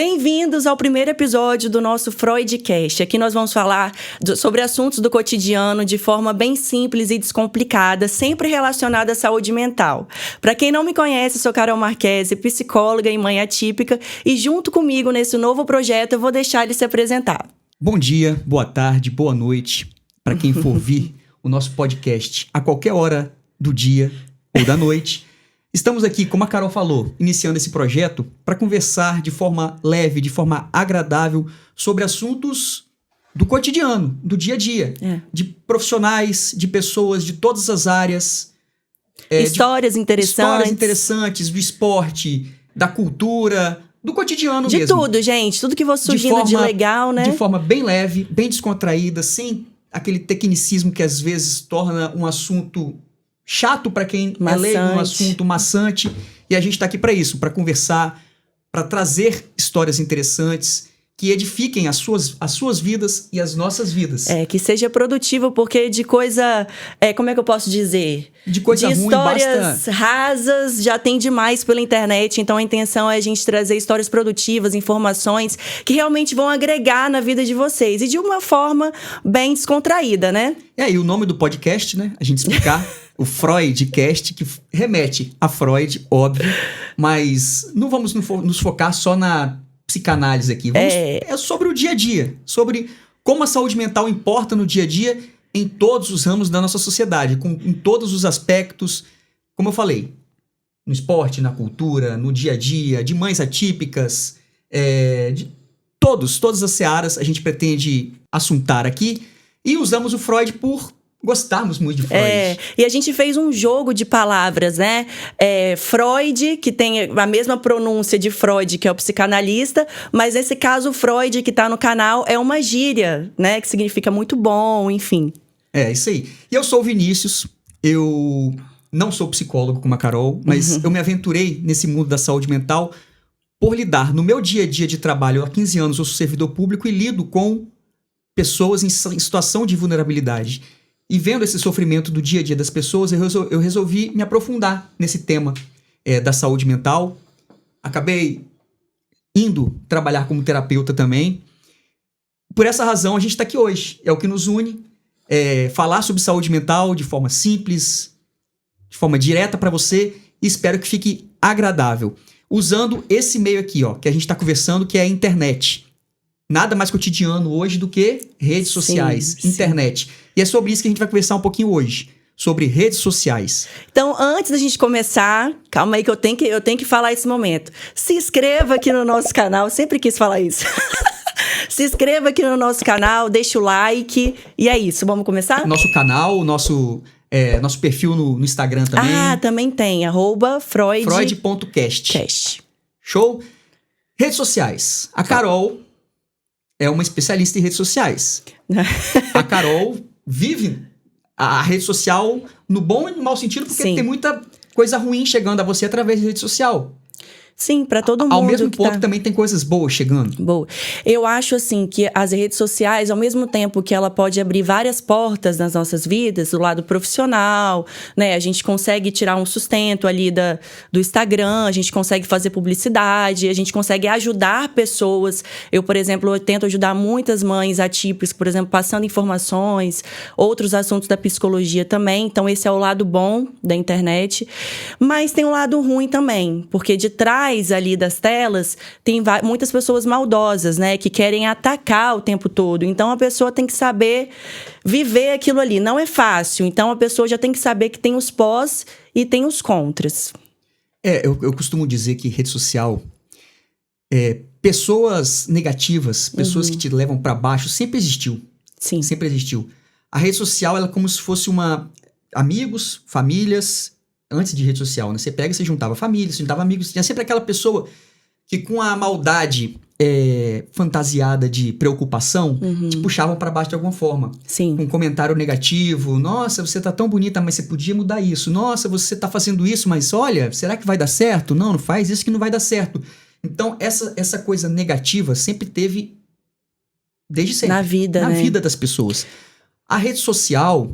Bem-vindos ao primeiro episódio do nosso Freudcast. Aqui nós vamos falar sobre assuntos do cotidiano de forma bem simples e descomplicada, sempre relacionada à saúde mental. Para quem não me conhece, sou Carol Marquese, psicóloga e mãe atípica, e junto comigo nesse novo projeto eu vou deixar ele se apresentar. Bom dia, boa tarde, boa noite para quem for ouvir o nosso podcast a qualquer hora do dia ou da noite. Estamos aqui, como a Carol falou, iniciando esse projeto para conversar de forma leve, de forma agradável sobre assuntos do cotidiano, do dia a dia, de profissionais, de pessoas de todas as áreas. Histórias interessantes do esporte, da cultura, do cotidiano mesmo. De tudo, gente. Tudo que for surgindo de legal, né? De forma bem leve, bem descontraída, sem aquele tecnicismo que às vezes torna um assunto chato para quem é leigo, um assunto maçante. E a gente está aqui para isso, para conversar, para trazer histórias interessantes que edifiquem as suas vidas e as nossas vidas. Que seja produtivo, porque de coisa... como é que eu posso dizer? De coisa ruim, histórias rasas já tem demais pela internet. Então a intenção é a gente trazer histórias produtivas, informações que realmente vão agregar na vida de vocês. E de uma forma bem descontraída, né? E o nome do podcast, né? A gente explicar... O Freudcast, que remete a Freud, óbvio, mas não vamos nos focar só na psicanálise aqui. É sobre o dia a dia, sobre como a saúde mental importa no dia a dia em todos os ramos da nossa sociedade, em todos os aspectos, como eu falei, no esporte, na cultura, no dia a dia, de mães atípicas, de todas as searas a gente pretende assuntar aqui, e usamos o Freud por gostarmos muito de Freud. E a gente fez um jogo de palavras, né? Freud, que tem a mesma pronúncia de Freud, que é o psicanalista, mas nesse caso, Freud, que tá no canal, é uma gíria, né? Que significa muito bom, enfim. Isso aí. E eu sou o Vinícius, eu não sou psicólogo como a Carol, mas eu me aventurei nesse mundo da saúde mental por lidar no meu dia a dia de trabalho. Há 15 anos eu sou servidor público e lido com pessoas em situação de vulnerabilidade. E vendo esse sofrimento do dia a dia das pessoas, eu resolvi me aprofundar nesse tema da saúde mental. Acabei indo trabalhar como terapeuta também. Por essa razão, a gente está aqui hoje. É o que nos une. Falar sobre saúde mental de forma simples, de forma direta para você. E espero que fique agradável. Usando esse meio aqui, que a gente está conversando, que é a internet. Nada mais cotidiano hoje do que redes sociais, internet. E é sobre isso que a gente vai conversar um pouquinho hoje, sobre redes sociais. Então, antes da gente começar, calma aí que eu tenho que falar esse momento. Se inscreva aqui no nosso canal, sempre quis falar isso. Se inscreva aqui no nosso canal, deixa o like, e é isso, vamos começar? Nosso canal, nosso perfil no Instagram também. Também tem, @freud.cast. Show? Redes sociais. A Carol é uma especialista em redes sociais. A Carol vive a rede social no bom e no mau sentido, porque tem muita coisa ruim chegando a você através de rede social. Sim, para todo mundo. Ao mesmo ponto, também tem coisas boas chegando. Boa. Eu acho, assim, que as redes sociais, ao mesmo tempo que ela pode abrir várias portas nas nossas vidas, do lado profissional, né? A gente consegue tirar um sustento ali do Instagram, a gente consegue fazer publicidade, a gente consegue ajudar pessoas. Eu, por exemplo, eu tento ajudar muitas mães atípicas, por exemplo, passando informações, outros assuntos da psicologia também. Então, esse é o lado bom da internet. Mas tem um lado ruim também, porque de trás ali das telas, tem muitas pessoas maldosas, né? Que querem atacar o tempo todo. Então, a pessoa tem que saber viver aquilo ali. Não é fácil. Então, a pessoa já tem que saber que tem os pós e tem os contras. Eu costumo dizer que rede social, pessoas negativas, pessoas que te levam para baixo, sempre existiu. Sim. Sempre existiu. A rede social, ela é como se fosse amigos, famílias... Antes de rede social, né? Você pega e você juntava família, você juntava amigos. Tinha sempre aquela pessoa que com a maldade fantasiada de preocupação te puxavam para baixo de alguma forma. Sim. Com um comentário negativo. Nossa, você tá tão bonita, mas você podia mudar isso. Nossa, você tá fazendo isso, mas olha, será que vai dar certo? Não faz isso que não vai dar certo. Então, essa coisa negativa sempre teve desde sempre. Na vida, Na vida das pessoas. A rede social,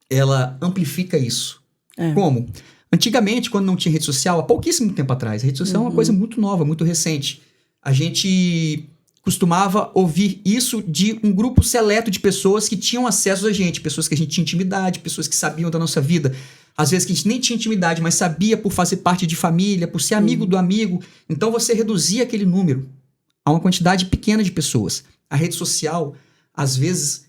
ela amplifica isso. Como? Antigamente, quando não tinha rede social, há pouquíssimo tempo atrás, a rede social é uma coisa muito nova, muito recente. a gente costumava ouvir isso de um grupo seleto de pessoas que tinham acesso a gente, pessoas que a gente tinha intimidade, pessoas que sabiam da nossa vida. Às vezes que a gente nem tinha intimidade, mas sabia por fazer parte de família, por ser amigo do amigo. Então você reduzia aquele número a uma quantidade pequena de pessoas. A rede social, às vezes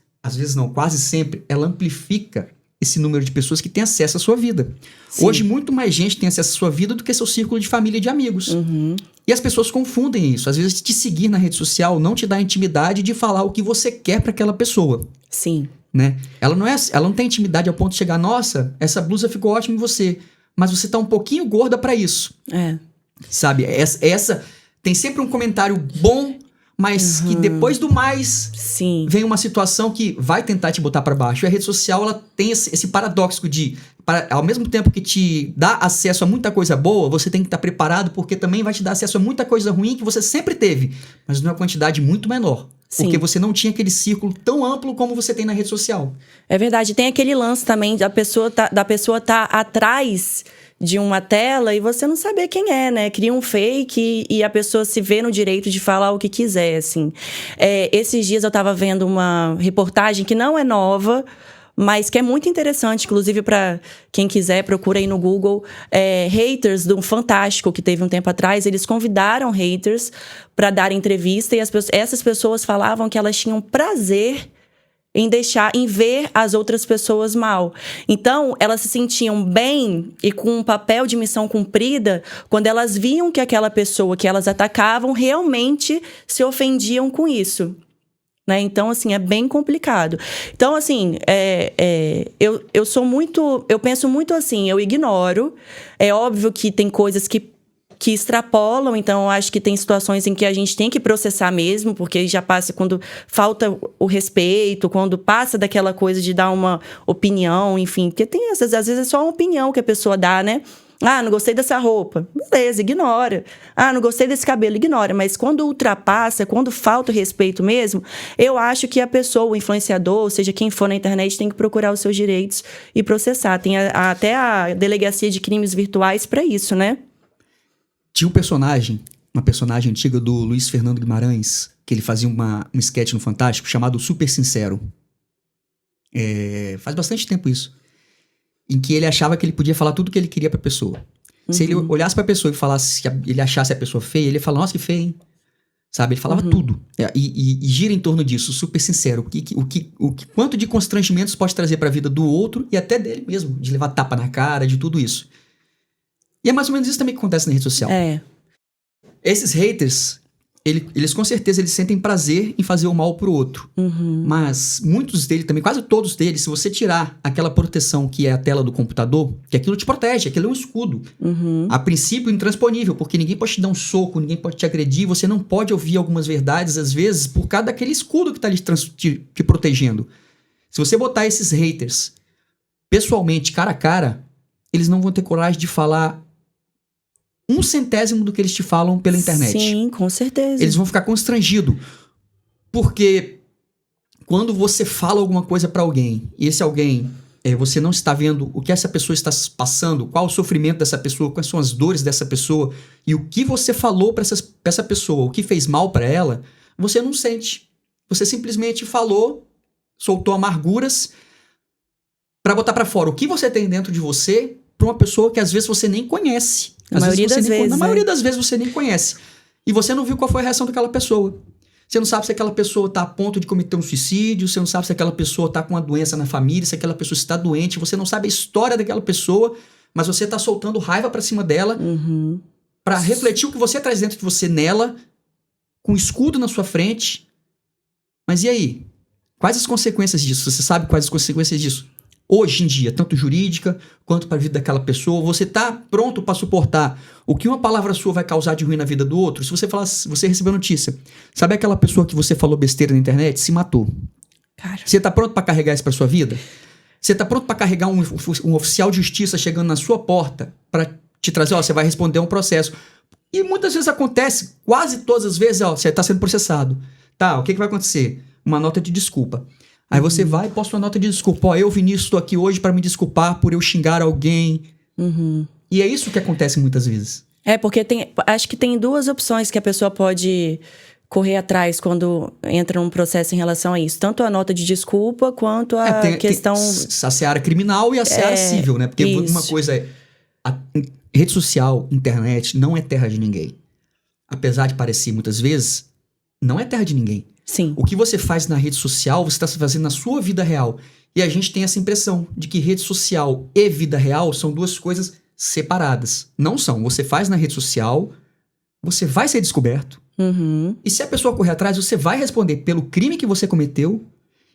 não, quase sempre, ela amplifica esse número de pessoas que têm acesso à sua vida. Sim. Hoje, muito mais gente tem acesso à sua vida do que seu círculo de família e de amigos. E as pessoas confundem isso. Às vezes, te seguir na rede social não te dá a intimidade de falar o que você quer para aquela pessoa. Sim. Né? Ela não tem intimidade ao ponto de chegar, nossa, essa blusa ficou ótima em você, mas você tá um pouquinho gorda para isso. Sabe? Essa tem sempre um comentário bom, mas que depois do mais vem uma situação que vai tentar te botar para baixo. E a rede social, ela tem esse paradoxo de, ao mesmo tempo que te dá acesso a muita coisa boa, você tem que estar preparado, porque também vai te dar acesso a muita coisa ruim que você sempre teve, mas numa quantidade muito menor. Sim. Porque você não tinha aquele círculo tão amplo como você tem na rede social. É verdade. Tem aquele lance também da pessoa tá atrás de uma tela e você não saber quem é, né? Cria um fake e a pessoa se vê no direito de falar o que quiser, assim. Esses dias eu tava vendo uma reportagem que não é nova, mas que é muito interessante, inclusive para quem quiser, procura aí no Google. Haters do Fantástico, que teve um tempo atrás, eles convidaram haters para dar entrevista e essas pessoas falavam que elas tinham prazer em ver as outras pessoas mal. Então, elas se sentiam bem e com um papel de missão cumprida quando elas viam que aquela pessoa que elas atacavam realmente se ofendiam com isso. Né? Então, assim, é bem complicado. Então, assim, eu penso muito assim, eu ignoro. É óbvio que tem coisas que extrapolam, então eu acho que tem situações em que a gente tem que processar mesmo, porque já passa quando falta o respeito, quando passa daquela coisa de dar uma opinião, enfim, porque tem às vezes é só uma opinião que a pessoa dá, né? Ah, não gostei dessa roupa. Beleza, ignora. Ah, não gostei desse cabelo, ignora. Mas quando ultrapassa, quando falta o respeito mesmo, eu acho que a pessoa, o influenciador, ou seja, quem for na internet, tem que procurar os seus direitos e processar. Tem até a Delegacia de Crimes Virtuais para isso, né? Tinha uma personagem antiga do Luiz Fernando Guimarães, que ele fazia um sketch no Fantástico chamado Super Sincero. Faz bastante tempo isso. Em que ele achava que ele podia falar tudo o que ele queria pra pessoa. Se ele olhasse pra pessoa e falasse, ele achasse a pessoa feia, ele ia falar, nossa, que feia, hein? Sabe? Ele falava tudo. E gira em torno disso, super sincero. Quanto de constrangimentos pode trazer pra vida do outro e até dele mesmo, de levar tapa na cara, de tudo isso. E é mais ou menos isso também que acontece na rede social. Esses haters, eles com certeza eles sentem prazer em fazer o mal pro outro. Mas muitos deles também, quase todos deles, se você tirar aquela proteção que é a tela do computador, que aquilo te protege, aquilo é um escudo. A princípio intransponível, porque ninguém pode te dar um soco, ninguém pode te agredir, você não pode ouvir algumas verdades, às vezes, por causa daquele escudo que tá ali te protegendo. Se você botar esses haters pessoalmente, cara a cara, eles não vão ter coragem de falar 1/100º do que eles te falam pela internet. Sim, com certeza. Eles vão ficar constrangidos. Porque quando você fala alguma coisa pra alguém, e esse alguém, você não está vendo o que essa pessoa está passando, qual o sofrimento dessa pessoa, quais são as dores dessa pessoa, e o que você falou pra essa pessoa, o que fez mal pra ela, você não sente. Você simplesmente falou, soltou amarguras pra botar pra fora o que você tem dentro de você pra uma pessoa que às vezes você nem conhece. Na maioria das vezes você nem conhece. E você não viu qual foi a reação daquela pessoa. Você não sabe se aquela pessoa tá a ponto de cometer um suicídio, você não sabe se aquela pessoa tá com uma doença na família, se aquela pessoa está doente, você não sabe a história daquela pessoa, mas você tá soltando raiva pra cima dela pra refletir o que você traz dentro de você nela, com um escudo na sua frente. Mas e aí? Quais as consequências disso? Você sabe quais as consequências disso? Hoje em dia, tanto jurídica quanto para a vida daquela pessoa, você está pronto para suportar o que uma palavra sua vai causar de ruim na vida do outro? Se você falar, você recebeu notícia, sabe aquela pessoa que você falou besteira na internet? Se matou. Cara. Você está pronto para carregar isso para sua vida? Você está pronto para carregar um oficial de justiça chegando na sua porta para te trazer, você vai responder a um processo. E muitas vezes acontece, quase todas as vezes, você está sendo processado. Tá, o que vai acontecer? Uma nota de desculpa. Aí você vai e posta uma nota de desculpa. Eu, Vinícius, estou aqui hoje para me desculpar por eu xingar alguém. E é isso que acontece muitas vezes. Porque acho que tem duas opções que a pessoa pode correr atrás quando entra num processo em relação a isso. Tanto a nota de desculpa, quanto a questão... a seara criminal e a seara civil, né? Porque uma coisa é... Rede social, internet, não é terra de ninguém. Apesar de parecer muitas vezes, não é terra de ninguém. Sim. O que você faz na rede social, você está fazendo na sua vida real. E a gente tem essa impressão de que rede social e vida real são duas coisas separadas. Não são. Você faz na rede social, você vai ser descoberto. Uhum. E se a pessoa correr atrás, você vai responder pelo crime que você cometeu.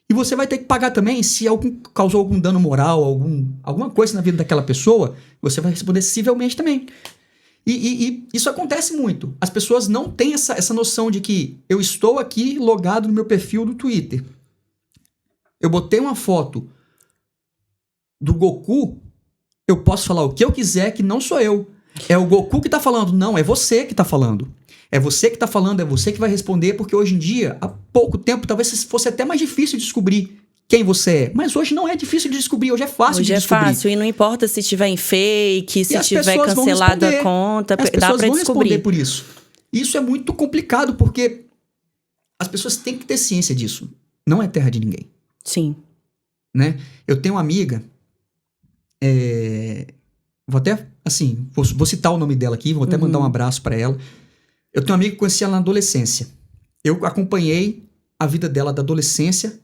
E você vai ter que pagar também se causou algum dano moral, alguma coisa na vida daquela pessoa. Você vai responder civilmente também. E isso acontece muito. As pessoas não têm essa noção de que eu estou aqui logado no meu perfil do Twitter. Eu botei uma foto do Goku, eu posso falar o que eu quiser, que não sou eu. É o Goku que tá falando. Não, é você que tá falando. É você que tá falando, é você que vai responder, porque hoje em dia, há pouco tempo, talvez fosse até mais difícil de descobrir quem você é. Mas hoje não é difícil de descobrir, hoje é fácil de descobrir. Hoje é fácil, e não importa se tiver em fake, se tiver cancelado a conta, dá pra descobrir. As pessoas vão responder por isso. Isso é muito complicado, porque as pessoas têm que ter ciência disso. Não é terra de ninguém. Sim. Né? Eu tenho uma amiga, vou até, assim, vou citar o nome dela aqui, vou até mandar um abraço pra ela. Eu tenho uma amiga que conheci ela na adolescência. Eu acompanhei a vida dela da adolescência.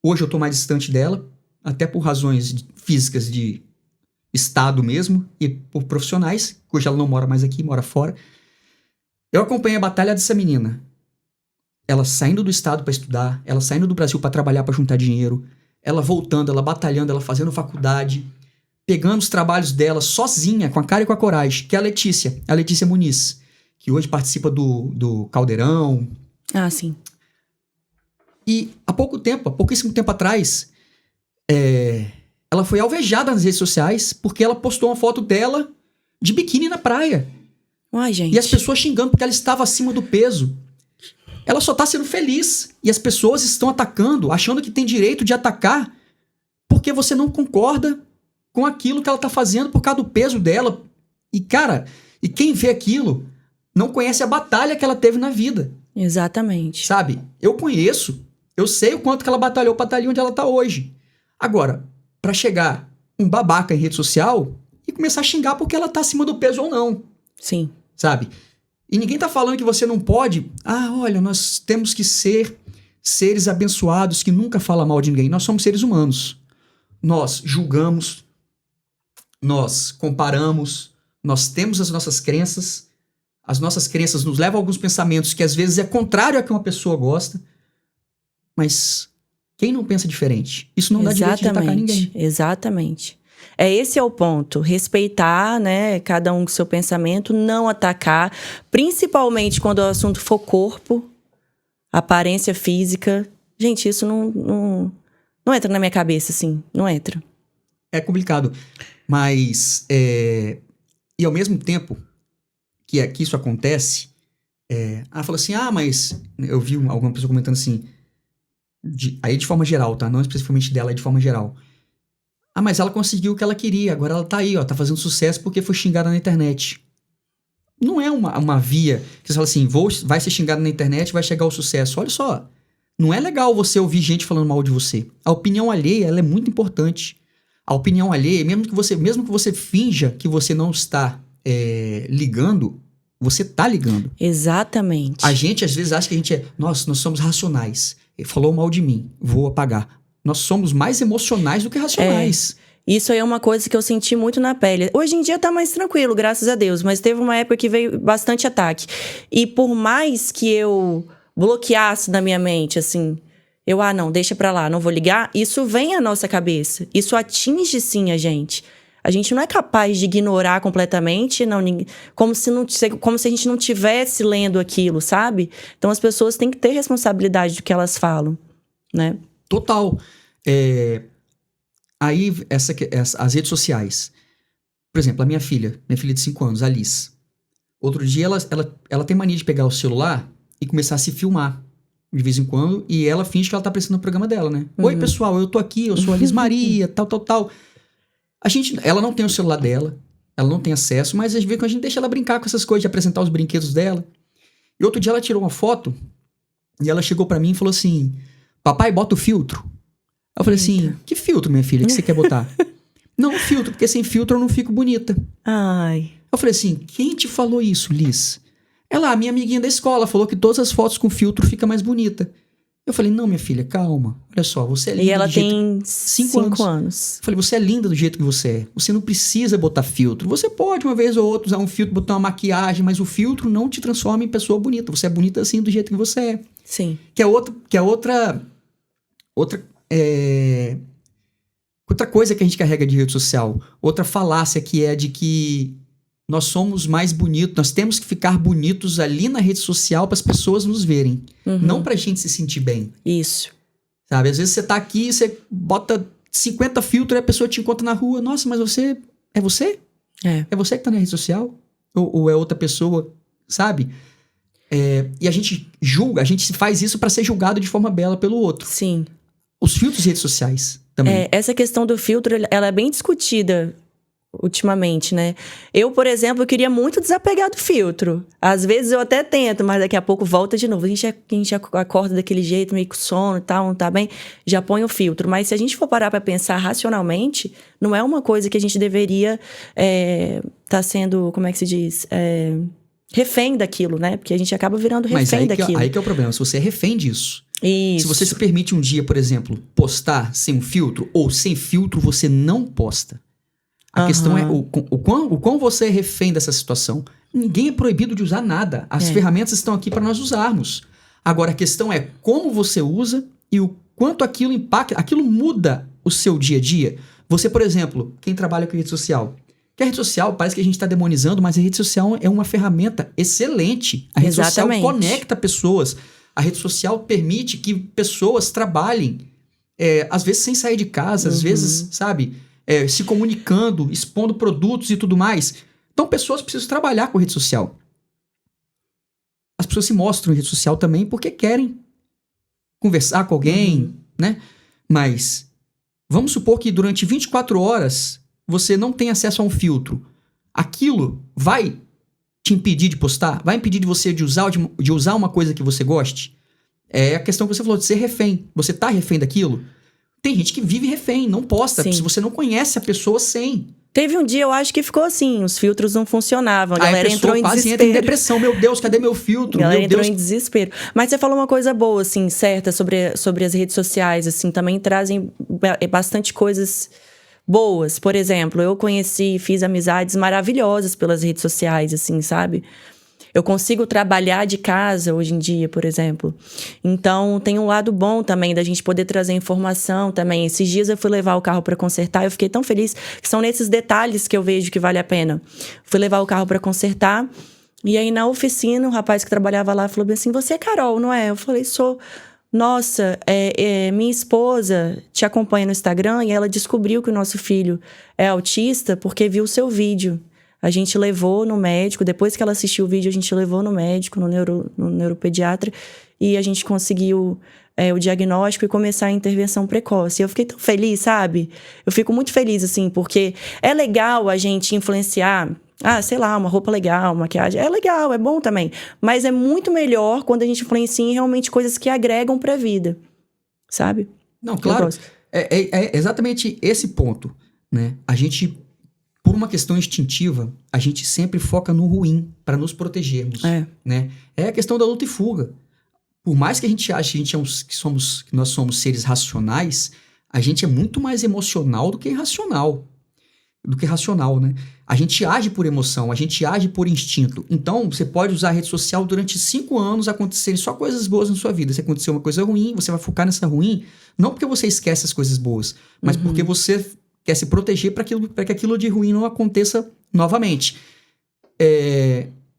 Hoje eu tô mais distante dela, até por razões físicas de estado mesmo, e por profissionais. Hoje ela não mora mais aqui, mora fora. Eu acompanhei a batalha dessa menina. Ela saindo do estado para estudar, ela saindo do Brasil para trabalhar, para juntar dinheiro, ela voltando, ela batalhando, ela fazendo faculdade, pegando os trabalhos dela sozinha, com a cara e com a coragem, que é a Letícia Muniz, que hoje participa do Caldeirão. Ah, sim. E há pouquíssimo tempo atrás, ela foi alvejada nas redes sociais porque ela postou uma foto dela de biquíni na praia. Uai, gente. E as pessoas xingando porque ela estava acima do peso. Ela só tá sendo feliz. E as pessoas estão atacando, achando que tem direito de atacar porque você não concorda com aquilo que ela tá fazendo por causa do peso dela. E, cara, quem vê aquilo não conhece a batalha que ela teve na vida. Exatamente. Sabe? Eu sei o quanto que ela batalhou pra estar ali onde ela tá hoje. Agora, pra chegar um babaca em rede social e começar a xingar porque ela tá acima do peso ou não. Sim. Sabe? E ninguém tá falando que você não pode... olha, nós temos que ser seres abençoados que nunca falam mal de ninguém. Nós somos seres humanos. Nós julgamos, nós comparamos, nós temos as nossas crenças. As nossas crenças nos levam a alguns pensamentos que às vezes é contrário a que uma pessoa gosta. Mas quem não pensa diferente? Isso não dá direito de atacar ninguém. Exatamente. Esse é o ponto. Respeitar, né, cada um com seu pensamento, não atacar. Principalmente quando o assunto for corpo, aparência física. Gente, isso não entra na minha cabeça, assim. Não entra. É complicado. Mas, e ao mesmo tempo que isso acontece, fala assim, mas... Eu vi alguma pessoa comentando assim... Aí de forma geral, tá? Não especificamente dela, é de forma geral. Mas ela conseguiu o que ela queria. Agora ela tá aí, ó. Tá fazendo sucesso porque foi xingada na internet. Não é uma via que você fala assim, vai ser xingada na internet, vai chegar ao sucesso. Olha só. Não é legal você ouvir gente falando mal de você. A opinião alheia, ela é muito importante. A opinião alheia, mesmo que você finja que você não está ligando, você tá ligando. Exatamente. A gente às vezes acha que a gente nós somos racionais. Ele falou mal de mim, vou apagar. Nós somos mais emocionais do que racionais. Isso aí é uma coisa que eu senti muito na pele. Hoje em dia tá mais tranquilo, graças a Deus. Mas teve uma época que veio bastante ataque. E por mais que eu bloqueasse na minha mente, assim... não, deixa pra lá, não vou ligar. Isso vem à nossa cabeça. Isso atinge, sim, a gente. A gente não é capaz de ignorar completamente, como se a gente não tivesse lendo aquilo, sabe? Então, as pessoas têm que ter responsabilidade do que elas falam, né? Total. Aí, as redes sociais. Por exemplo, a minha filha de 5 anos, a Alice. Outro dia, ela tem mania de pegar o celular e começar a se filmar de vez em quando, e ela finge que ela tá apresentando o programa dela, né? Oi, pessoal, eu tô aqui, eu sou a Liz Maria, tal. Ela não tem o celular dela, ela não tem acesso, mas às vezes a gente deixa ela brincar com essas coisas, de apresentar os brinquedos dela. E outro dia ela tirou uma foto e ela chegou pra mim e falou assim: papai, bota o filtro. Eu falei assim: que filtro, minha filha, que você quer botar? Não, filtro, porque sem filtro eu não fico bonita. Ai. Eu falei assim: quem te falou isso, Liz? Ela, a minha amiguinha da escola, falou que todas as fotos com filtro fica mais bonita. Eu falei: não, minha filha, calma. Olha só, você é linda. E ela do jeito... tem 5 anos. Eu falei: você é linda do jeito que você é. Você não precisa botar filtro. Você pode, uma vez ou outra, usar um filtro, botar uma maquiagem, mas o filtro não te transforma em pessoa bonita. Você é bonita assim, do jeito que você é. Sim. Outra coisa que a gente carrega de rede social. Outra falácia que é de que nós somos mais bonitos, nós temos que ficar bonitos ali na rede social para as pessoas nos verem. Não pra gente se sentir bem. Isso. Sabe? Às vezes você tá aqui, você bota 50 filtros e a pessoa te encontra na rua. Nossa, mas você... É você? É você que tá na rede social? Ou é outra pessoa, sabe? E a gente julga, a gente faz isso para ser julgado de forma bela pelo outro. Sim. Os filtros de redes sociais também. Essa questão do filtro, ela é bem discutida ultimamente, né? Eu, por exemplo, queria muito desapegar do filtro. Às vezes eu até tento, mas daqui a pouco volta de novo. A gente acorda daquele jeito, meio com sono e tal, não tá bem, já põe o filtro. Mas se a gente for parar pra pensar racionalmente, não é uma coisa que a gente deveria tá sendo, como é que se diz? Refém daquilo, né? Porque a gente acaba virando refém daquilo. Aí que é o problema, se você é refém disso. Isso. Se você se permite um dia, por exemplo, postar sem um filtro, ou sem filtro você não posta. A questão é o quão você é refém dessa situação. Ninguém é proibido de usar nada. As ferramentas estão aqui para nós usarmos. Agora, a questão é como você usa e o quanto aquilo impacta. Aquilo muda o seu dia a dia. Você, por exemplo, quem trabalha com rede social. Que a rede social, parece que a gente está demonizando, mas a rede social é uma ferramenta excelente. A rede social conecta pessoas. A rede social permite que pessoas trabalhem, às vezes sem sair de casa, às vezes, sabe... se comunicando, expondo produtos e tudo mais. Então, pessoas precisam trabalhar com rede social. As pessoas se mostram em rede social também porque querem conversar com alguém, né? Mas vamos supor que durante 24 horas você não tem acesso a um filtro. Aquilo vai te impedir de postar? Vai impedir de você de usar uma coisa que você goste? É a questão que você falou de ser refém. Você tá refém daquilo? Tem gente que vive refém, não posta. Sim. Se você não conhece a pessoa, sem. Teve um dia, eu acho que ficou assim, os filtros não funcionavam. A galera entrou em quase desespero. Entra em depressão. Meu Deus, cadê meu filtro? A galera entrou em desespero. Mas você falou uma coisa boa, assim, certa, sobre as redes sociais, assim, também trazem bastante coisas boas. Por exemplo, eu fiz amizades maravilhosas pelas redes sociais, assim, sabe? Eu consigo trabalhar de casa hoje em dia, por exemplo. Então, tem um lado bom também da gente poder trazer informação também. Esses dias eu fui levar o carro para consertar, eu fiquei tão feliz, que são nesses detalhes que eu vejo que vale a pena. Fui levar o carro para consertar, e aí na oficina, um rapaz que trabalhava lá falou bem assim: você é Carol, não é? Eu falei: sou. Nossa, minha esposa te acompanha no Instagram e ela descobriu que o nosso filho é autista porque viu o seu vídeo. A gente levou no médico, depois que ela assistiu o vídeo, a gente levou no médico, no neuropediatra, e a gente conseguiu o diagnóstico e começar a intervenção precoce. Eu fiquei tão feliz, sabe? Eu fico muito feliz, assim, porque é legal a gente influenciar, sei lá, uma roupa legal, maquiagem. É legal, é bom também. Mas é muito melhor quando a gente influencia em realmente coisas que agregam pra vida, sabe? Não, claro. É exatamente esse ponto, né? A gente... Por uma questão instintiva, a gente sempre foca no ruim para nos protegermos, né? É a questão da luta e fuga. Por mais que a gente ache que nós somos seres racionais, a gente é muito mais emocional do que racional, né? A gente age por emoção, a gente age por instinto. Então, você pode usar a rede social durante 5 anos, acontecerem só coisas boas na sua vida. Se acontecer uma coisa ruim, você vai focar nessa ruim, não porque você esquece as coisas boas, mas porque você quer se proteger para que aquilo de ruim não aconteça novamente.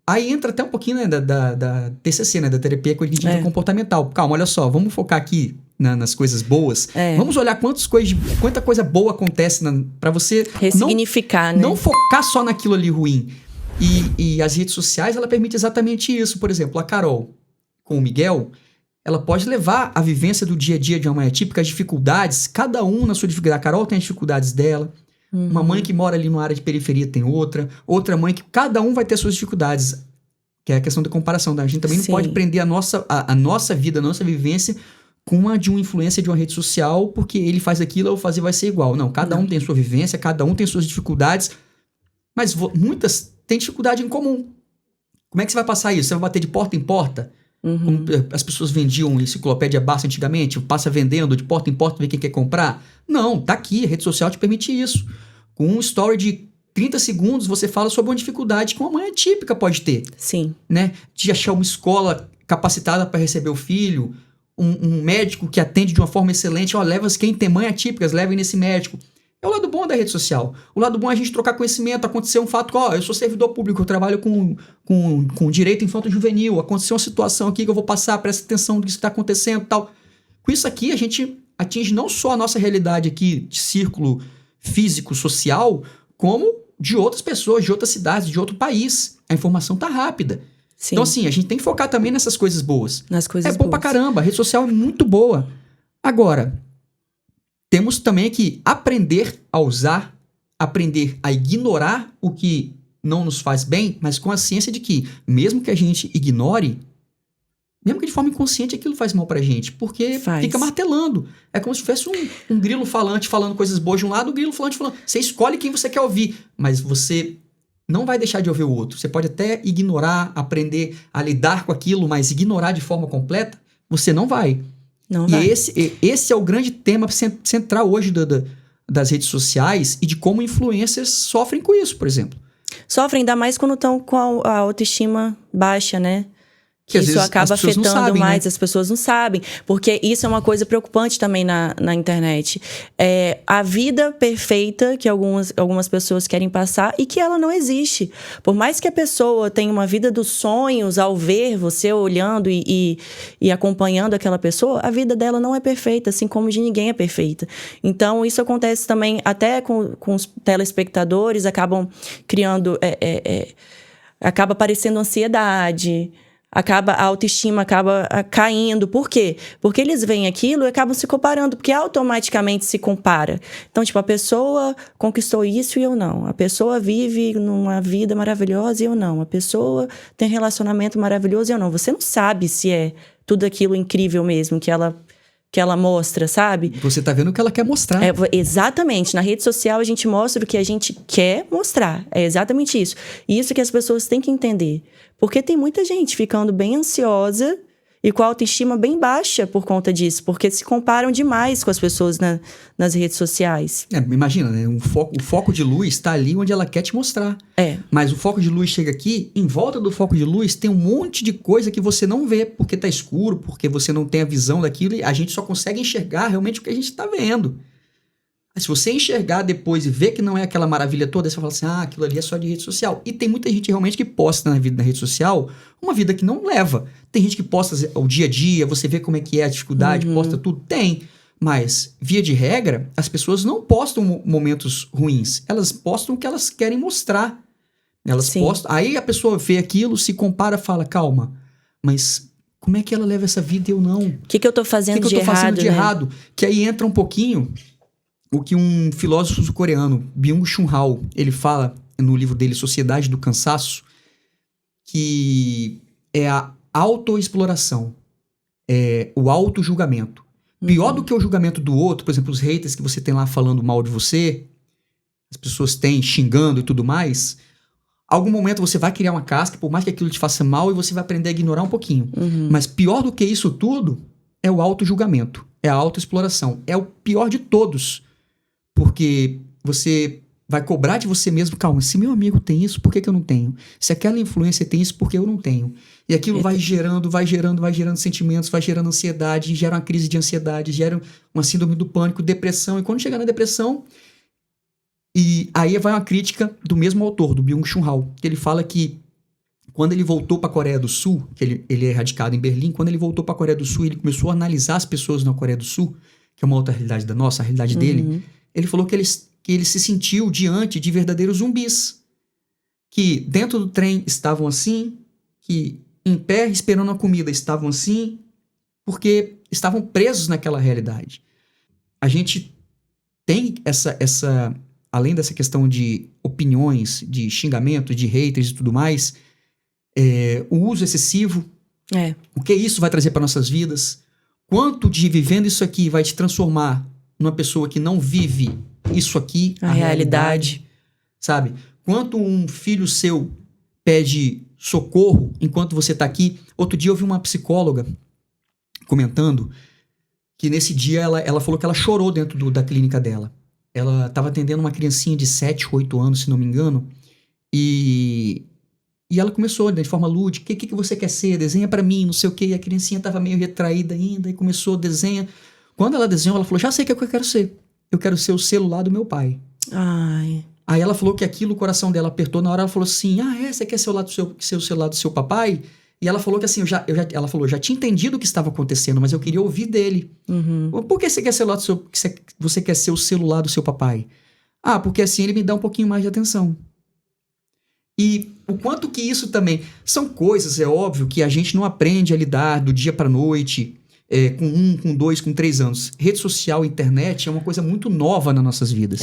Aí entra até um pouquinho, né, da TCC, né, da terapia cognitiva comportamental. Calma, olha só, vamos focar aqui nas coisas boas. Vamos olhar quanta coisa boa acontece para você ressignificar, né? Não focar só naquilo ali ruim. E as redes sociais, ela permite exatamente isso. Por exemplo, a Carol com o Miguel, ela pode levar a vivência do dia a dia de uma mãe atípica, as dificuldades, cada um na sua dificuldade. A Carol tem as dificuldades dela, Uma mãe que mora ali numa área de periferia tem outra mãe que cada um vai ter suas dificuldades, que é a questão da comparação, né? A gente também não pode prender a nossa vida, a nossa vivência com a de uma influência de uma rede social, porque ele faz aquilo, eu vou fazer, vai ser igual. Não, cada um tem sua vivência, cada um tem suas dificuldades, mas muitas têm dificuldade em comum. Como é que você vai passar isso? Você vai bater de porta em porta? Como as pessoas vendiam enciclopédia Barça antigamente, passa vendendo de porta em porta, ver quem quer comprar? Não, tá aqui, a rede social te permite isso. Com um story de 30 segundos, você fala sobre uma dificuldade que uma mãe atípica pode ter. Sim. Né? De achar uma escola capacitada para receber o filho, um médico que atende de uma forma excelente. Leva quem tem mãe atípicas, levem nesse médico. É o lado bom da rede social. O lado bom é a gente trocar conhecimento. Aconteceu um fato, eu sou servidor público, eu trabalho com direito infanto-juvenil. Aconteceu uma situação aqui que eu vou passar, presta atenção no que está acontecendo e tal. Com isso aqui, a gente atinge não só a nossa realidade aqui de círculo físico, social, como de outras pessoas, de outras cidades, de outro país. A informação tá rápida. Sim. Então, assim, a gente tem que focar também nessas coisas boas. Nas coisas boas. É bom pra caramba, a rede social é muito boa. Agora, temos também que aprender a usar, aprender a ignorar o que não nos faz bem, mas com a ciência de que, mesmo que a gente ignore, mesmo que de forma inconsciente, aquilo faz mal pra gente, porque fica martelando. É como se tivesse um grilo falante falando coisas boas de um lado, um grilo falante falando. Você escolhe quem você quer ouvir, mas você não vai deixar de ouvir o outro. Você pode até ignorar, aprender a lidar com aquilo, mas ignorar de forma completa, você não vai. Não vai. E esse é o grande tema central hoje das redes sociais e de como influencers sofrem com isso, por exemplo. Sofrem ainda mais quando estão com a autoestima baixa, né? Que isso acaba afetando mais, né? As pessoas não sabem. Porque isso é uma coisa preocupante também na internet. A vida perfeita que algumas pessoas querem passar e que ela não existe. Por mais que a pessoa tenha uma vida dos sonhos, ao ver você olhando e acompanhando aquela pessoa, a vida dela não é perfeita, assim como de ninguém é perfeita. Então, isso acontece também até com os telespectadores, acabam criando... acaba aparecendo ansiedade... a autoestima acaba caindo. Por quê? Porque eles veem aquilo e acabam se comparando, porque automaticamente se compara. Então, tipo, a pessoa conquistou isso e eu não. A pessoa vive numa vida maravilhosa e eu não. A pessoa tem um relacionamento maravilhoso e eu não. Você não sabe se é tudo aquilo incrível mesmo que ela mostra, sabe? Você tá vendo o que ela quer mostrar. Exatamente. Na rede social, a gente mostra o que a gente quer mostrar. É exatamente isso. E isso que as pessoas têm que entender. Porque tem muita gente ficando bem ansiosa e com a autoestima bem baixa por conta disso. Porque se comparam demais com as pessoas nas redes sociais. Imagina, né? O foco de luz está ali onde ela quer te mostrar. Mas o foco de luz chega aqui, em volta do foco de luz tem um monte de coisa que você não vê, porque tá escuro, porque você não tem a visão daquilo, e a gente só consegue enxergar realmente o que a gente tá vendo. Mas se você enxergar depois e ver que não é aquela maravilha toda, você fala assim, aquilo ali é só de rede social. E tem muita gente realmente que posta na rede social uma vida que não leva. Tem gente que posta o dia a dia, você vê como é que é a dificuldade, posta tudo. Tem. Mas, via de regra, as pessoas não postam momentos ruins. Elas postam o que elas querem mostrar. Elas postam. Aí a pessoa vê aquilo, se compara, fala, calma, mas como é que ela leva essa vida e eu não? O que eu tô fazendo de errado? Que aí entra um pouquinho o que um filósofo coreano, Byung-Chul Han, ele fala no livro dele, Sociedade do Cansaço, que é a autoexploração, é o auto-julgamento. Pior do que o julgamento do outro, por exemplo, os haters que você tem lá falando mal de você, as pessoas têm xingando e tudo mais, algum momento você vai criar uma casca, por mais que aquilo te faça mal, e você vai aprender a ignorar um pouquinho. Mas pior do que isso tudo é o auto-julgamento, é a autoexploração. É o pior de todos, porque você vai cobrar de você mesmo, calma, se meu amigo tem isso, por que eu não tenho? Se aquela influência tem isso, por que eu não tenho? E aquilo vai gerando sentimentos, vai gerando ansiedade, gera uma crise de ansiedade, gera uma síndrome do pânico, depressão. E quando chegar na depressão, e aí vai uma crítica do mesmo autor, do Byung-Chul Han, que ele fala que quando ele voltou para a Coreia do Sul, que ele é radicado em Berlim, quando ele voltou para a Coreia do Sul, ele começou a analisar as pessoas na Coreia do Sul, que é uma outra realidade da nossa, a realidade dele, ele falou que ele se sentiu diante de verdadeiros zumbis, que dentro do trem estavam assim, que em pé esperando a comida estavam assim, porque estavam presos naquela realidade. A gente tem essa além dessa questão de opiniões, de xingamento, de haters e tudo mais, o uso excessivo, o que isso vai trazer para nossas vidas, quanto de vivendo isso aqui vai te transformar numa pessoa que não vive isso aqui, a realidade, sabe? Quanto um filho seu pede socorro enquanto você tá aqui. Outro dia eu vi uma psicóloga comentando que nesse dia ela falou que ela chorou dentro da clínica dela. Ela estava atendendo uma criancinha de 7, 8 anos, se não me engano, e ela começou, de forma lúdica, o que você quer ser? Desenha pra mim, não sei o quê. E a criancinha tava meio retraída ainda, e começou a desenhar. Quando ela desenhou, ela falou, já sei o que eu quero ser. Eu quero ser o celular do meu pai. Ai. Aí ela falou que aquilo, o coração dela apertou. Na hora ela falou assim, você quer ser o celular do seu papai? E ela falou que assim, ela falou, já tinha entendido o que estava acontecendo, mas eu queria ouvir dele. Por que você quer ser você quer ser o celular do seu papai? Porque assim ele me dá um pouquinho mais de atenção. E o quanto que isso também... São coisas, é óbvio, que a gente não aprende a lidar do dia pra noite, com 1, com 2, com 3 anos. Rede social, internet é uma coisa muito nova nas nossas vidas.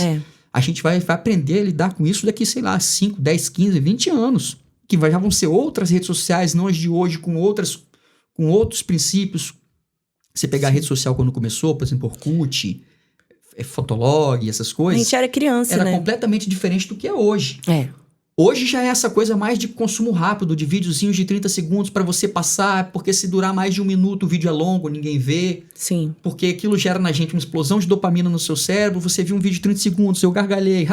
A gente vai aprender a lidar com isso daqui, sei lá, 5, 10, 15, 20 anos. Que já vão ser outras redes sociais, não as de hoje, com outros princípios. Você pegar a rede social quando começou, por exemplo, Orkut, Fotolog, essas coisas... A gente era criança, Era completamente diferente do que é hoje. Hoje já é essa coisa mais de consumo rápido, de videozinhos de 30 segundos para você passar, porque se durar mais de 1 minuto o vídeo é longo, ninguém vê. Sim. Porque aquilo gera na gente uma explosão de dopamina no seu cérebro, você viu um vídeo de 30 segundos, eu gargalhei,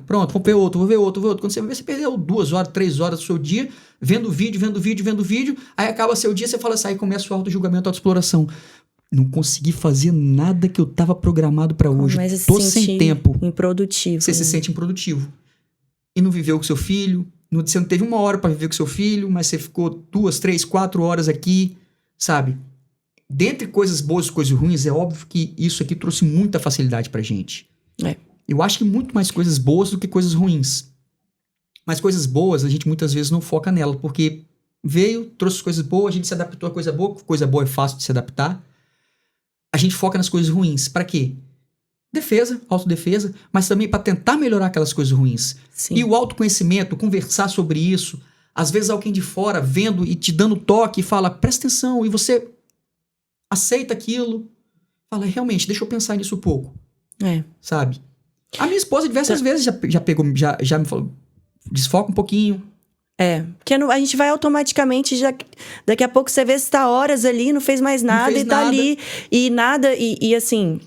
pronto, vou ver outro. Quando você vê, você perdeu 2 horas, 3 horas do seu dia, vendo vídeo, aí acaba seu dia, você fala assim, aí começa o auto-julgamento, a auto-exploração. Não consegui fazer nada que eu tava programado para hoje, tô sem tempo. Improdutivo. Você se sente improdutivo. E não viveu com seu filho, você não teve 1 hora para viver com seu filho, mas você ficou 2, 3, 4 horas aqui, sabe? Dentre coisas boas e coisas ruins, é óbvio que isso aqui trouxe muita facilidade pra gente. Eu acho que muito mais coisas boas do que coisas ruins. Mas coisas boas, a gente muitas vezes não foca nela, porque trouxe coisas boas, a gente se adaptou a coisa boa é fácil de se adaptar. A gente foca nas coisas ruins. Pra quê? Defesa, autodefesa, mas também para tentar melhorar aquelas coisas ruins. Sim. E o autoconhecimento, conversar sobre isso, às vezes alguém de fora vendo e te dando toque e fala, presta atenção, e você aceita aquilo, fala, realmente, deixa eu pensar nisso um pouco. Sabe? A minha esposa diversas vezes já me falou, desfoca um pouquinho. Porque a gente vai automaticamente, daqui a pouco você vê se tá horas ali, não fez mais nada, tá ali, e assim...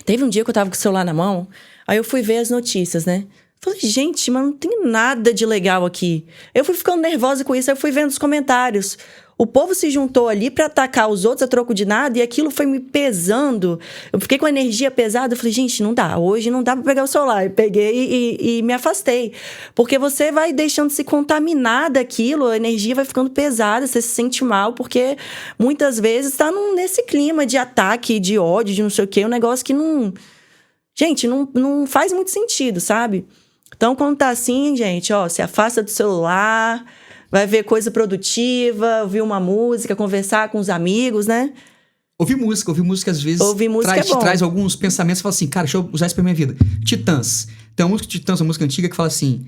Teve um dia que eu tava com o celular na mão, aí eu fui ver as notícias, né? Falei, gente, mas não tem nada de legal aqui. Eu fui ficando nervosa com isso, aí eu fui vendo os comentários. O povo se juntou ali pra atacar os outros a troco de nada, e aquilo foi me pesando. Eu fiquei com a energia pesada, eu falei, gente, não dá, hoje não dá pra pegar o celular. Eu peguei e me afastei. Porque você vai deixando se contaminar daquilo, a energia vai ficando pesada, você se sente mal, porque muitas vezes tá nesse clima de ataque, de ódio, de não sei o quê, um negócio que não... Gente, não faz muito sentido, sabe? Então, quando tá assim, gente, se afasta do celular... Vai ver coisa produtiva, ouvir uma música, conversar com os amigos, né? Ouvir música às vezes traz alguns pensamentos e fala assim, cara, deixa eu usar isso pra minha vida. Titãs. Tem uma música de Titãs, uma música antiga que fala assim,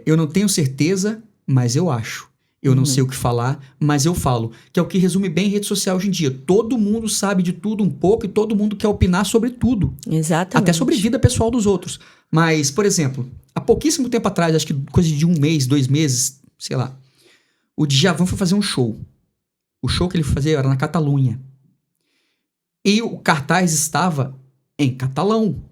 eu não tenho certeza, mas eu acho. Eu não sei o que falar, mas eu falo. Que é o que resume bem rede social hoje em dia. Todo mundo sabe de tudo um pouco e todo mundo quer opinar sobre tudo. Exatamente. Até sobre a vida pessoal dos outros. Mas, por exemplo, há pouquíssimo tempo atrás, acho que coisa de 1 mês, 2 meses... sei lá, o Djavan foi fazer um show. O show que ele foi fazer era na Catalunha. E o cartaz estava em catalão.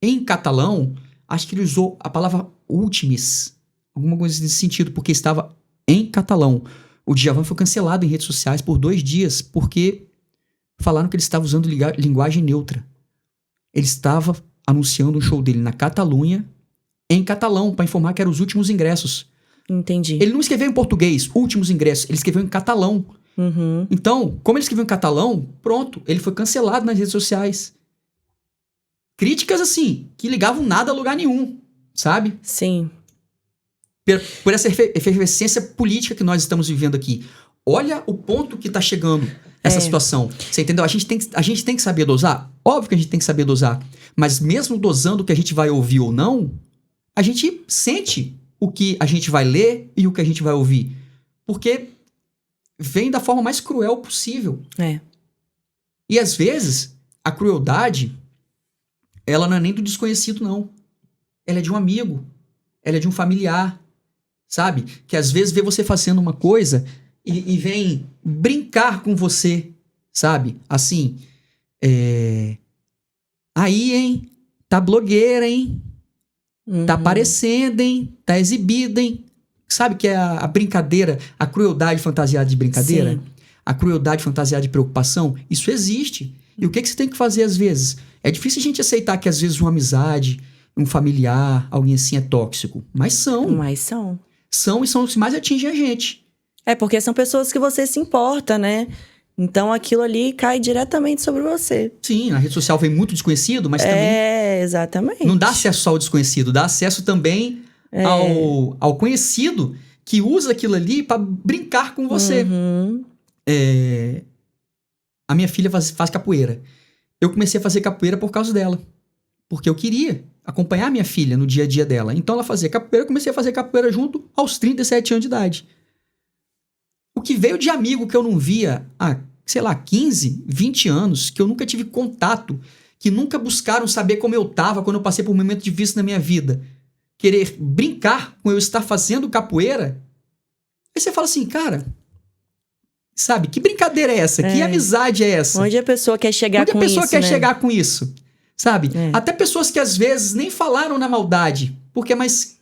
Em catalão, acho que ele usou a palavra últimis, alguma coisa nesse sentido, porque estava em catalão. O Djavan foi cancelado em redes sociais por 2 dias, porque falaram que ele estava usando linguagem neutra. Ele estava anunciando o show dele na Catalunha, em catalão, para informar que eram os últimos ingressos. Entendi. Ele não escreveu em português, últimos ingressos, ele escreveu em catalão. Então, como ele escreveu em catalão, pronto, ele foi cancelado nas redes sociais. Críticas, assim, que ligavam nada a lugar nenhum, sabe? Sim. Por essa efervescência política que nós estamos vivendo aqui. Olha o ponto que tá chegando essa situação. Você entendeu? A gente tem que saber dosar. Óbvio que a gente tem que saber dosar. Mas mesmo dosando o que a gente vai ouvir ou não, a gente sente o que a gente vai ler e o que a gente vai ouvir. Porque vem da forma mais cruel possível. É. E às vezes, a crueldade, ela não é nem do desconhecido, não. Ela é de um amigo. Ela é de um familiar. Sabe? Que às vezes vê você fazendo uma coisa e vem brincar com você. Sabe? Assim, aí, hein? Tá blogueira, hein? Tá aparecendo, hein? Tá exibida, hein? Sabe que é a brincadeira, a crueldade fantasiada de brincadeira? Sim. A crueldade fantasiada de preocupação? Isso existe. E o que você tem que fazer às vezes? É difícil a gente aceitar que às vezes uma amizade, um familiar, alguém assim é tóxico. Mas são. Mas são. São e são os que mais atingem a gente. É porque são pessoas que você se importa, né? Então aquilo ali cai diretamente sobre você. Sim, na rede social vem muito desconhecido, mas também Exatamente. não dá acesso só ao desconhecido, dá acesso também ao conhecido que usa aquilo ali pra brincar com você. A minha filha faz capoeira. Eu comecei a fazer capoeira por causa dela. Porque eu queria acompanhar minha filha no dia a dia dela. Então ela fazia capoeira, eu comecei a fazer capoeira junto aos 37 anos de idade. O que veio de amigo que eu não via há, sei lá, 15, 20 anos, que eu nunca tive contato, que nunca buscaram saber como eu tava quando eu passei por um momento difícil na minha vida. Querer brincar com eu estar fazendo capoeira. Aí você fala assim, cara, sabe, que brincadeira é essa? Que amizade é essa? Onde a pessoa quer chegar com isso, Onde a pessoa quer né? chegar com isso? Sabe? Até pessoas que às vezes nem falaram na maldade. Porque, mas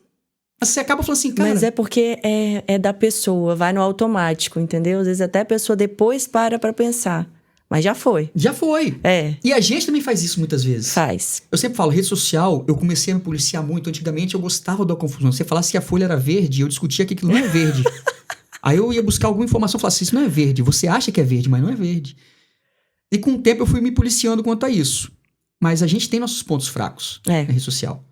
você acaba falando assim, cara... Mas é porque é da pessoa, vai no automático, entendeu? Às vezes até a pessoa depois para pra pensar. Mas já foi. Já foi. É. E a gente também faz isso muitas vezes. Faz. Eu sempre falo, rede social, eu comecei a me policiar muito. Antigamente eu gostava da confusão. Você falasse que a folha era verde, eu discutia que aquilo não é verde. Aí eu ia buscar alguma informação e falava assim, isso não é verde. Você acha que é verde, mas não é verde. E com o tempo eu fui me policiando quanto a isso. Mas a gente tem nossos pontos fracos na rede social.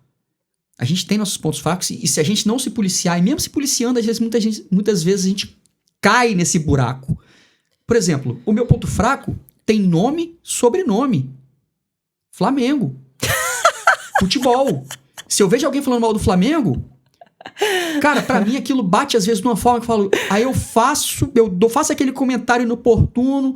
A gente tem nossos pontos fracos e se a gente não se policiar, e mesmo se policiando, às vezes, muitas vezes a gente cai nesse buraco. Por exemplo, o meu ponto fraco tem nome, sobrenome. Flamengo. Futebol. Se eu vejo alguém falando mal do Flamengo, cara, pra mim aquilo bate às vezes de uma forma que eu falo, aí eu faço aquele comentário inoportuno,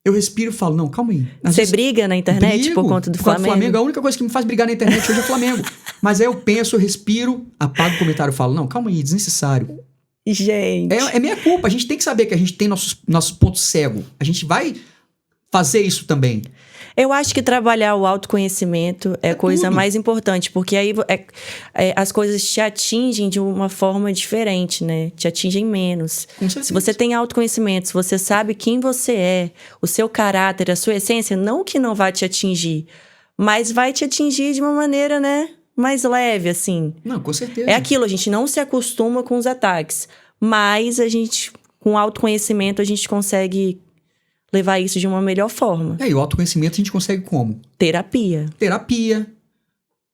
eu respiro e falo, não, calma aí. Você briga na internet por conta do Flamengo? A única coisa que me faz brigar na internet hoje é o Flamengo. Mas aí eu penso, eu respiro, apago o comentário e falo, não, calma aí, desnecessário. Gente. É minha culpa, a gente tem que saber que a gente tem nossos pontos cegos. A gente vai fazer isso também. Eu acho que trabalhar o autoconhecimento é a coisa mais importante, porque aí as coisas te atingem de uma forma diferente, né? Te atingem menos. Se você tem autoconhecimento, se você sabe quem você é, o seu caráter, a sua essência, não que não vai te atingir, mas vai te atingir de uma maneira, né? Mais leve, assim. Não, com certeza. É aquilo, a gente não se acostuma com os ataques, mas a gente, com autoconhecimento, a gente consegue levar isso de uma melhor forma. E o autoconhecimento a gente consegue como? Terapia. Terapia,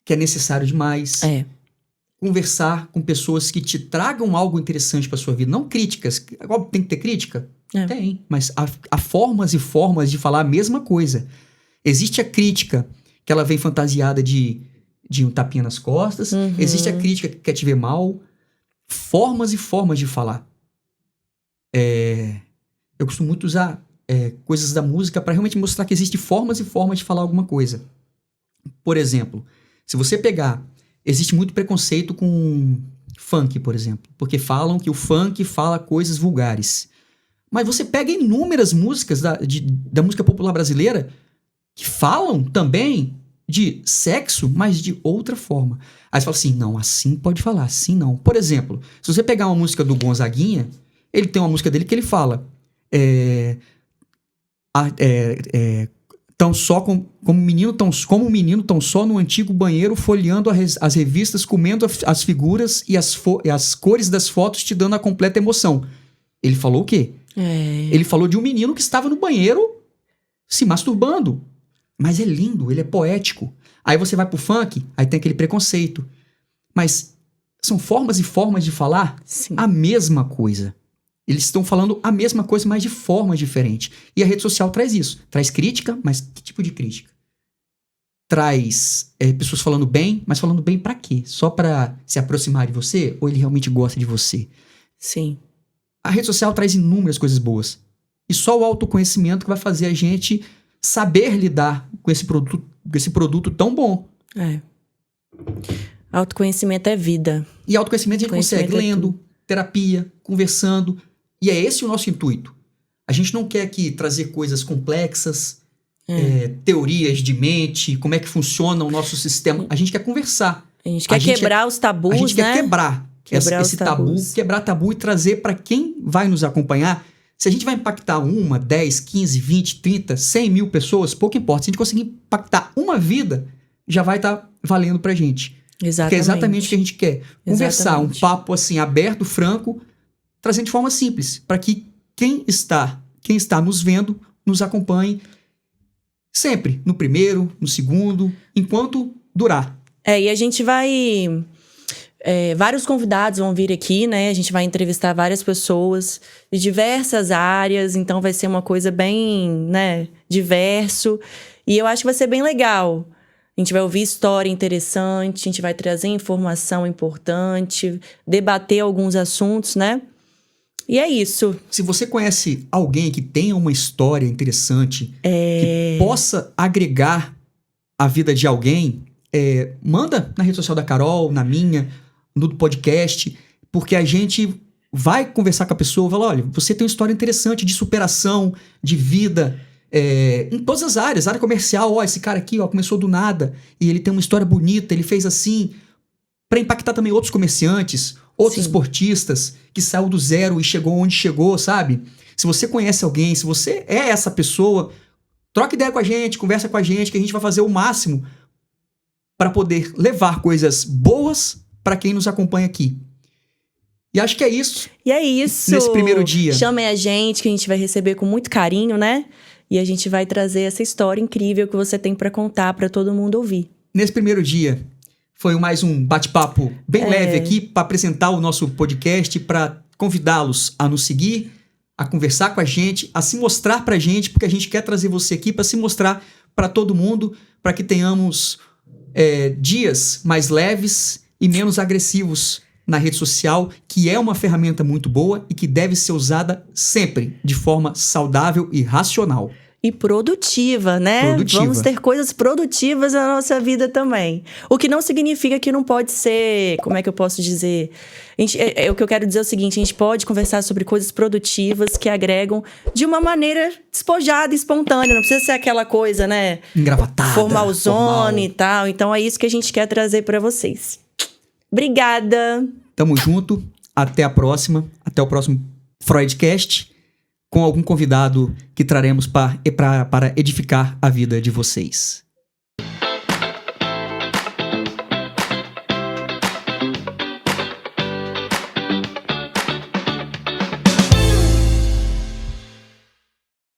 que é necessário demais. Conversar com pessoas que te tragam algo interessante pra sua vida. Não críticas. Óbvio, tem que ter crítica? Tem. Mas há formas e formas de falar a mesma coisa. Existe a crítica, que ela vem fantasiada de um tapinha nas costas. Existe a crítica que quer te ver mal. Formas e formas de falar. Eu costumo muito usar coisas da música para realmente mostrar que existem formas e formas de falar alguma coisa. Por exemplo, se você pegar... Existe muito preconceito com funk, por exemplo. Porque falam que o funk fala coisas vulgares. Mas você pega inúmeras músicas da música popular brasileira que falam também de sexo, mas de outra forma. Aí você fala assim, não, assim pode falar, assim não. Por exemplo, se você pegar uma música do Gonzaguinha, ele tem uma música dele que ele fala... tão só como um menino tão só no antigo banheiro, folheando as revistas, comendo as figuras e as cores das fotos, te dando a completa emoção. Ele falou o quê? Ele falou de um menino que estava no banheiro se masturbando. Mas é lindo, ele é poético. Aí você vai pro funk, aí tem aquele preconceito. Mas são formas e formas de falar a mesma coisa. Eles estão falando a mesma coisa, mas de forma diferente. E a rede social traz isso. Traz crítica, mas que tipo de crítica? traz pessoas falando bem, mas falando bem pra quê? Só pra se aproximar de você? Ou ele realmente gosta de você? Sim. A rede social traz inúmeras coisas boas. E só o autoconhecimento que vai fazer a gente saber lidar com esse produto tão bom. Autoconhecimento é vida. E autoconhecimento a gente consegue lendo, terapia, conversando. E é esse o nosso intuito. A gente não quer aqui trazer coisas complexas, teorias de mente, como é que funciona o nosso sistema. A gente quer conversar. A gente quer quebrar os tabus, né? A gente quer quebrar esse tabu, quebrar tabu e trazer para quem vai nos acompanhar. Se a gente vai impactar 1, 10, 15, 20, 30, 100 mil pessoas, pouco importa. Se a gente conseguir impactar uma vida, já vai estar valendo pra gente. Exatamente. Que é exatamente o que a gente quer. Conversar, um papo assim, aberto, franco, trazendo de forma simples, para que quem está nos vendo, nos acompanhe sempre, no primeiro, no segundo, enquanto durar. E a gente vai... vários convidados vão vir aqui, né? A gente vai entrevistar várias pessoas de diversas áreas, então vai ser uma coisa bem, né, diverso. E eu acho que vai ser bem legal. A gente vai ouvir história interessante, a gente vai trazer informação importante, debater alguns assuntos, né? E é isso. Se você conhece alguém que tenha uma história interessante, que possa agregar a vida de alguém, manda na rede social da Carol, na minha, no podcast, porque a gente vai conversar com a pessoa, falar, olha, você tem uma história interessante de superação, de vida, em todas as áreas, área comercial, esse cara aqui, começou do nada, e ele tem uma história bonita, ele fez assim, para impactar também outros comerciantes, outros esportistas, que saiu do zero e chegou onde chegou, sabe? Se você conhece alguém, se você é essa pessoa, troca ideia com a gente, conversa com a gente, que a gente vai fazer o máximo para poder levar coisas boas para quem nos acompanha aqui. E acho que é isso. E é isso. Nesse primeiro dia. Chamem a gente, que a gente vai receber com muito carinho, né? E a gente vai trazer essa história incrível que você tem para contar para todo mundo ouvir. Nesse primeiro dia, foi mais um bate-papo bem leve aqui para apresentar o nosso podcast, para convidá-los a nos seguir, a conversar com a gente, a se mostrar pra gente, porque a gente quer trazer você aqui para se mostrar para todo mundo, para que tenhamos dias mais leves e menos agressivos na rede social, que é uma ferramenta muito boa e que deve ser usada sempre de forma saudável e racional. E produtiva, né? Vamos ter coisas produtivas na nossa vida também. O que não significa que não pode ser... Como é que eu posso dizer? O que eu quero dizer é o seguinte, a gente pode conversar sobre coisas produtivas que agregam de uma maneira despojada e espontânea. Não precisa ser aquela coisa, né? Engravatada. Formalzona e tal. Então é isso que a gente quer trazer para vocês. Obrigada. Tamo junto. Até a próxima. Até o próximo Freudcast, com algum convidado que traremos para edificar a vida de vocês.